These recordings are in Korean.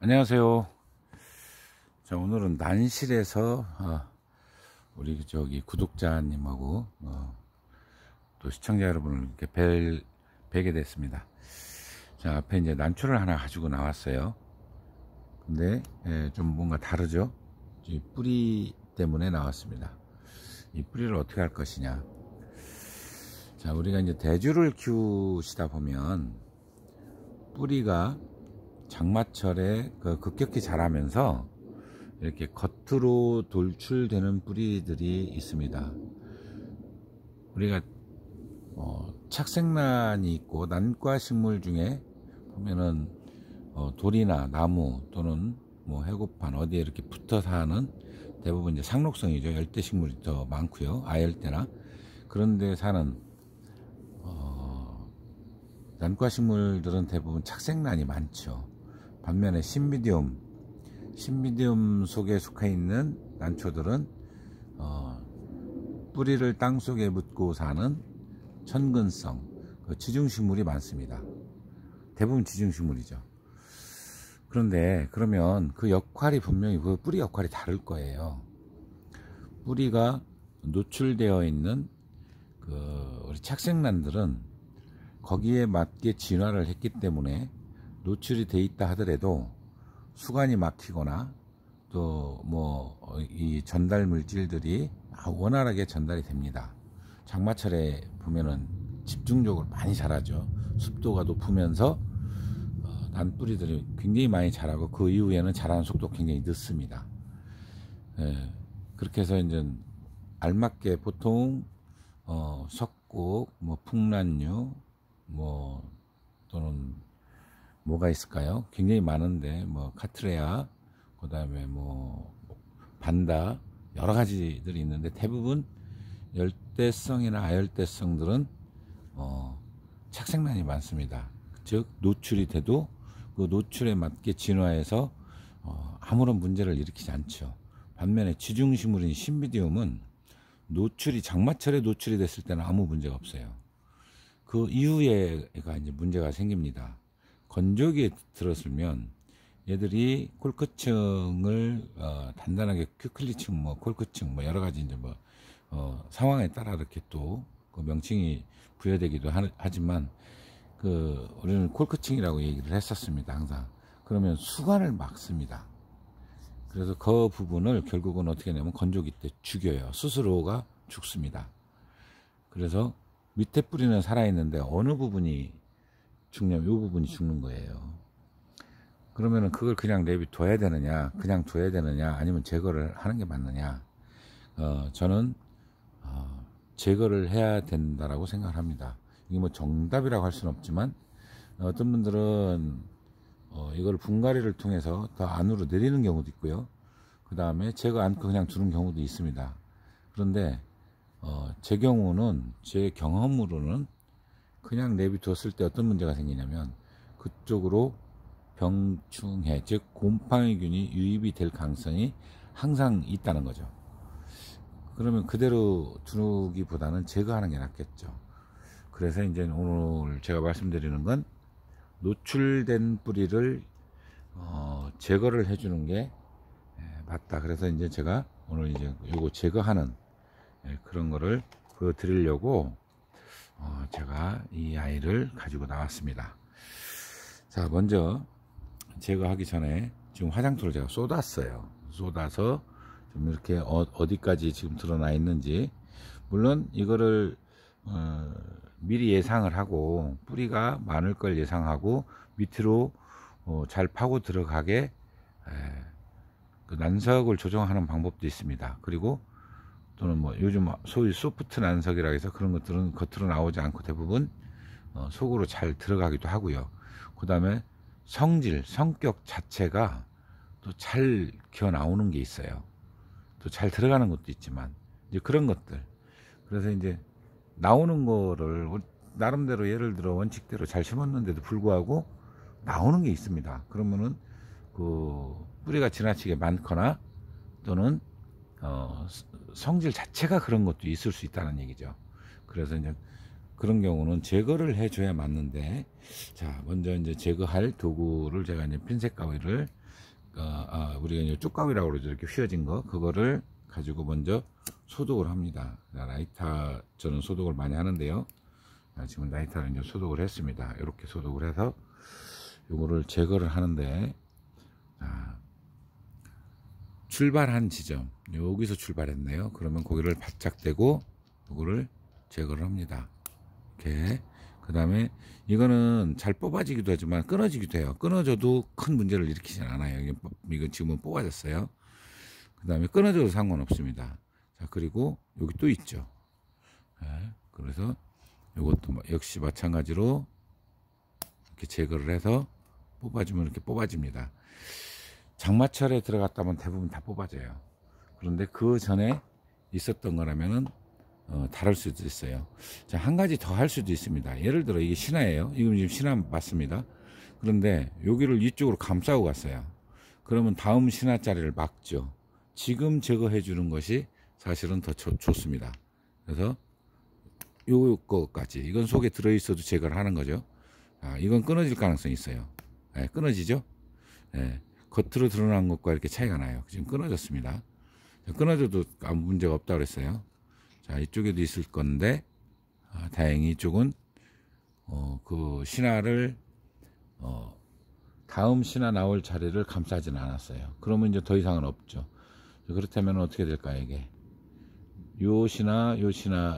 안녕하세요. 자, 오늘은 난실에서 우리 저기 구독자님하고 또 시청자 여러분을 이렇게 뵈게 됐습니다. 자, 앞에 이제 난초를 하나 가지고 나왔어요. 근데 좀 뭔가 다르죠? 이 뿌리 때문에 나왔습니다. 이 뿌리를 어떻게 할 것이냐. 자, 우리가 이제 대주를 키우시다 보면 뿌리가 장마철에 급격히 자라면서 이렇게 겉으로 돌출되는 뿌리들이 있습니다. 우리가 착색난이 있고 난과 식물 중에 보면은 돌이나 나무 또는 뭐 해고판 어디에 이렇게 붙어 사는 대부분 이제 상록성이죠. 열대 식물이 더 많고요. 아열대나 그런 데 사는 난과 식물들은 대부분 착색난이 많죠. 반면에 신미디움 속에 속해 있는 난초들은 뿌리를 땅 속에 묻고 사는 천근성 지중식물이 많습니다. 대부분 지중식물이죠. 그런데 그러면 그 역할이 분명히 그 뿌리 역할이 다를 거예요. 뿌리가 노출되어 있는 우리 착색난들은 거기에 맞게 진화를 했기 때문에 노출이 돼 있다 하더라도 수관이 막히거나 또 뭐 이 전달 물질들이 원활하게 전달이 됩니다. 장마철에 보면은 집중적으로 많이 자라죠. 습도가 높으면서 난뿌리들이 굉장히 많이 자라고 그 이후에는 자라는 속도가 굉장히 늦습니다. 그렇게 해서 이제 알맞게 보통 석곡, 뭐 풍란류, 뭐 또는 뭐가 있을까요? 굉장히 많은데 뭐 카트레아, 그 다음에 뭐 반다 여러 가지들이 있는데 대부분 열대성이나 아열대성들은 착색난이 많습니다. 즉 노출이 돼도 그 노출에 맞게 진화해서 아무런 문제를 일으키지 않죠. 반면에 지중식물인 신미디움은 노출이 장마철에 노출이 됐을 때는 아무 문제가 없어요. 그 이후에가 이제 문제가 생깁니다. 건조기에 들었으면 얘들이 콜크층을 단단하게 큐클리층, 뭐 콜크층, 뭐 여러 가지 이제 뭐 상황에 따라 이렇게 또 그 명칭이 부여되기도 하지만 우리는 콜크층이라고 얘기를 했었습니다. 항상. 그러면 수관을 막습니다. 그래서 그 부분을 결국은 어떻게 하냐면 건조기 때 죽여요. 스스로가 죽습니다. 그래서 밑에 뿌리는 살아있는데 어느 부분이 죽냐면 이 부분이 죽는 거예요. 그러면은 그걸 그냥 내비둬야 되느냐, 그냥 둬야 되느냐, 아니면 제거를 하는 게 맞느냐. 저는 제거를 해야 된다라고 생각을 합니다. 이게 뭐 정답이라고 할 수는 없지만 어떤 분들은 이걸 분갈이를 통해서 더 안으로 내리는 경우도 있고요. 그 다음에 제거 않고 그냥 두는 경우도 있습니다. 그런데 제 경우는 제 경험으로는 그냥 내비뒀을 때 어떤 문제가 생기냐면 그쪽으로 병충해, 즉 곰팡이균이 유입이 될 가능성이 항상 있다는 거죠. 그러면 그대로 두기보다는 제거하는 게 낫겠죠. 그래서 이제 오늘 제가 말씀드리는 건 노출된 뿌리를 제거를 해주는 게 맞다. 그래서 이제 제가 오늘 이제 요거 제거하는 그런 거를 보여드리려고 제가 이 아이를 가지고 나왔습니다. 자, 먼저 제거하기 전에 지금 화장토를 제가 쏟았어요. 쏟아서 좀 이렇게 어디까지 지금 드러나 있는지, 물론 이거를 미리 예상을 하고 뿌리가 많을 걸 예상하고 밑으로 잘 파고 들어가게 그 난석을 조정하는 방법도 있습니다. 그리고 또는 뭐 요즘 소위 소프트 난석이라 해서 그런 것들은 겉으로 나오지 않고 대부분 속으로 잘 들어가기도 하고요. 그 다음에 성격 자체가 또 잘 기어 나오는 게 있어요. 또 잘 들어가는 것도 있지만 이제 그런 것들. 그래서 이제 나오는 거를 나름대로 예를 들어 원칙대로 잘 심었는데도 불구하고 나오는 게 있습니다. 그러면은 그 뿌리가 지나치게 많거나 또는 성질 자체가 그런 것도 있을 수 있다는 얘기죠. 그래서 이제 그런 경우는 제거를 해줘야 맞는데, 자, 먼저 이제 제거할 도구를 제가 이제 핀셋 가위를, 우리가 이제 쪽가위라고 그러죠. 이렇게 휘어진 거, 그거를 가지고 먼저 소독을 합니다. 라이터, 저는 소독을 많이 하는데요. 지금 라이터를 이제 소독을 했습니다. 이렇게 소독을 해서 요거를 제거를 하는데, 출발한 지점, 여기서 출발했네요. 그러면 고기를 바짝 대고 요거를 제거를 합니다. 이렇게. 그 다음에 이거는 잘 뽑아지기도 하지만 끊어지기도 해요. 끊어져도 큰 문제를 일으키진 않아요. 이건 지금은 뽑아졌어요. 그 다음에 끊어져도 상관없습니다. 자, 그리고 여기 또 있죠. 그래서 이것도 역시 마찬가지로 이렇게 제거를 해서 뽑아주면 이렇게 뽑아집니다. 장마철에 들어갔다면 대부분 다 뽑아져요. 그런데 그 전에 있었던 거라면은 다를 수도 있어요. 자, 한 가지 더 할 수도 있습니다. 예를 들어 이게 신화예요. 이건 지금 신화 맞습니다. 그런데 여기를 이쪽으로 감싸고 갔어요. 그러면 다음 신화 자리를 막죠. 지금 제거해 주는 것이 사실은 더 좋습니다. 그래서 요거까지, 이건 속에 들어있어도 제거를 하는 거죠. 이건 끊어질 가능성이 있어요. 끊어지죠. 겉으로 드러난 것과 이렇게 차이가 나요. 지금 끊어졌습니다. 끊어져도 아무 문제가 없다고 그랬어요. 자, 이쪽에도 있을 건데, 다행히 이쪽은 그 신화를 다음 신화 나올 자리를 감싸지는 않았어요. 그러면 이제 더 이상은 없죠. 그렇다면 어떻게 될까요? 이게 요 신화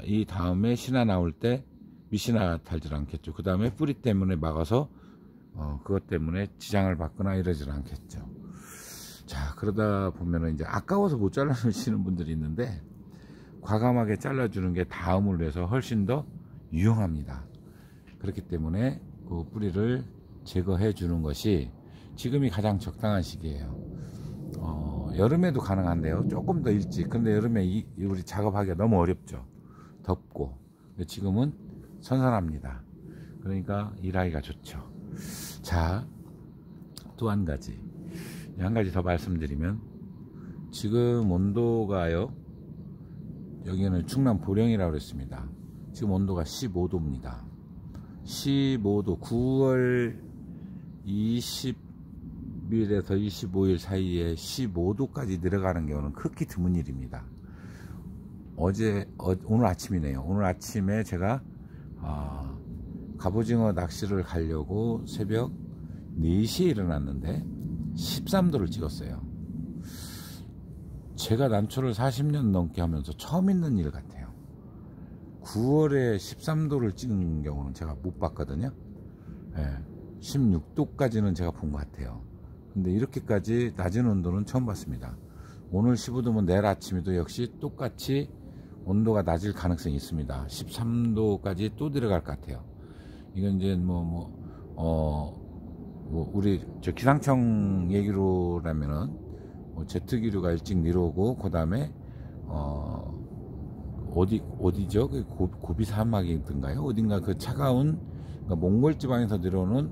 이 다음에 신화 나올 때 밑신화 달질 않겠죠. 그 다음에 뿌리 때문에 막아서 그것 때문에 지장을 받거나 이러질 않겠죠. 자, 그러다 보면은 이제 아까워서 못 잘라주시는 분들이 있는데, 과감하게 잘라주는 게 다음을 위해서 훨씬 더 유용합니다. 그렇기 때문에 그 뿌리를 제거해 주는 것이 지금이 가장 적당한 시기예요. 여름에도 가능한데요. 조금 더 일찍. 근데 여름에 우리 작업하기가 너무 어렵죠. 덥고. 지금은 선선합니다. 그러니까 일하기가 좋죠. 자, 또 한 가지 더 말씀드리면, 지금 온도가요, 여기는 충남 보령이라고 그랬습니다. 지금 온도가 15도입니다. 15도, 9월 20일에서 25일 사이에 15도까지 내려가는 경우는 극히 드문 일입니다. 오늘 아침이네요. 오늘 아침에 제가 갑오징어 낚시를 가려고 새벽 4시에 일어났는데 13도를 찍었어요. 제가 난초를 40년 넘게 하면서 처음 있는 일 같아요. 9월에 13도를 찍은 경우는 제가 못 봤거든요. 16도까지는 제가 본 것 같아요. 근데 이렇게까지 낮은 온도는 처음 봤습니다. 오늘 15도면 내일 아침에도 역시 똑같이 온도가 낮을 가능성이 있습니다. 13도까지 또 들어갈 것 같아요. 이건 이제 우리 저 기상청 얘기로라면은 제트기류가 일찍 내려오고, 그 다음에 어디죠? 그 고비 사막이든가요? 어딘가 그 차가운, 그러니까 몽골 지방에서 내려오는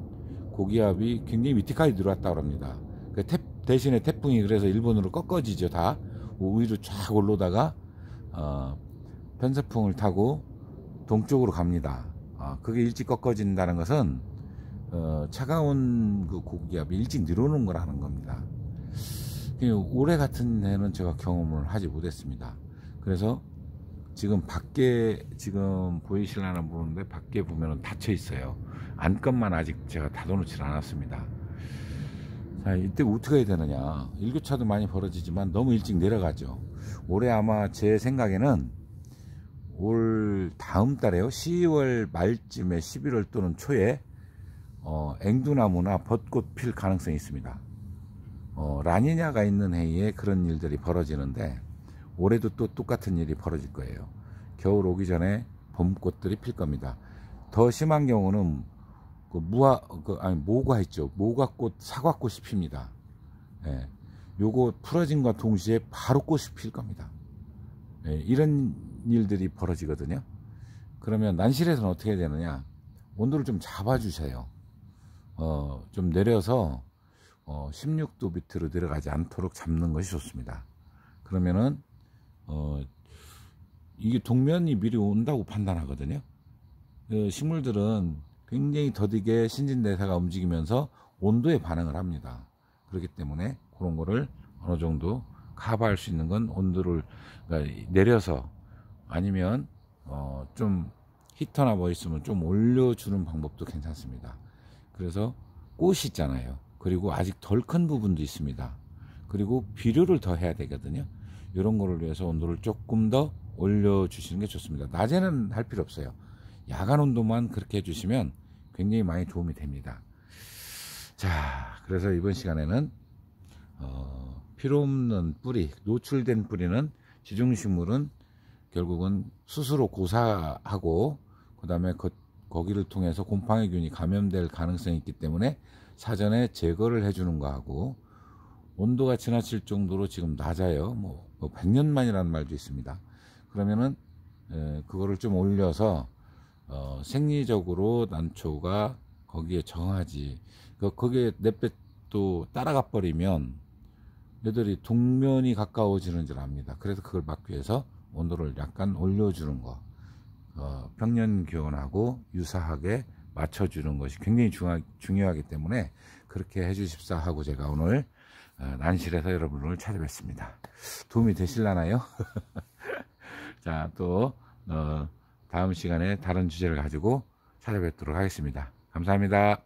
고기압이 굉장히 밑에까지 내려왔다고 합니다. 대신에 태풍이 그래서 일본으로 꺾어지죠. 다 위로 쫙 올라오다가 편서풍을 타고 동쪽으로 갑니다. 그게 일찍 꺾어진다는 것은 차가운 그 고기압이 일찍 내려오는 거라는 겁니다. 올해 같은 해는 제가 경험을 하지 못했습니다. 그래서 지금 밖에, 지금 보이실려나 모르는데 밖에 보면은 닫혀 있어요. 안건만 아직 제가 닫아놓질 않았습니다. 자, 이때 어떻게 해야 되느냐. 일교차도 많이 벌어지지만 너무 일찍 내려가죠. 올해 아마 제 생각에는 올 다음 달에요, 10월 말쯤에 11월 또는 초에 앵두나무나 벚꽃 필 가능성이 있습니다. 라니냐가 있는 해에 그런 일들이 벌어지는데, 올해도 또 똑같은 일이 벌어질 거예요. 겨울 오기 전에 봄꽃들이 필 겁니다. 더 심한 경우는 모과 있죠. 모과꽃, 사과꽃이 핍니다. 요거 풀어진과 동시에 바로 꽃이 필 겁니다. 이런 일들이 벌어지거든요. 그러면 난실에서는 어떻게 해야 되느냐. 온도를 좀 잡아 주세요. 좀 내려서 16도 밑으로 내려가지 않도록 잡는 것이 좋습니다. 그러면은, 이게 동면이 미리 온다고 판단하거든요. 16도 밑으로 내려가지 않도록 잡는 것이 좋습니다. 그러면은, 이게 동면이 미리 온다고 판단하거든요. 식물들은 굉장히 더디게 신진대사가 움직이면서 온도에 반응을 합니다. 그렇기 때문에 그런 거를 어느 정도 커버할 수 있는 건 온도를 그러니까 내려서 아니면 좀 히터나 뭐 있으면 좀 올려주는 방법도 괜찮습니다. 그래서 꽃이 있잖아요. 그리고 아직 덜 큰 부분도 있습니다. 그리고 비료를 더 해야 되거든요. 이런 거를 위해서 온도를 조금 더 올려주시는 게 좋습니다. 낮에는 할 필요 없어요. 야간 온도만 그렇게 해주시면 굉장히 많이 도움이 됩니다. 자, 그래서 이번 시간에는 필요 없는 뿌리, 노출된 뿌리는 지중식물은 결국은 스스로 고사하고 그 다음에 거기를 통해서 곰팡이균이 감염될 가능성이 있기 때문에 사전에 제거를 해주는 거하고, 온도가 지나칠 정도로 지금 낮아요. 뭐 100년 만이라는 말도 있습니다. 그러면은 그거를 좀 올려서 생리적으로 난초가 거기에 정하지, 거기에 냅둬 따라가 버리면 얘들이 동면이 가까워지는 줄 압니다. 그래서 그걸 막기 위해서 온도를 약간 올려주는 거, 평년 기온하고 유사하게 맞춰주는 것이 굉장히 중요하기 때문에 그렇게 해주십사 하고 제가 오늘 난실에서 여러분을 찾아뵙습니다. 도움이 되실라나요? 자, 또 다음 시간에 다른 주제를 가지고 찾아뵙도록 하겠습니다. 감사합니다.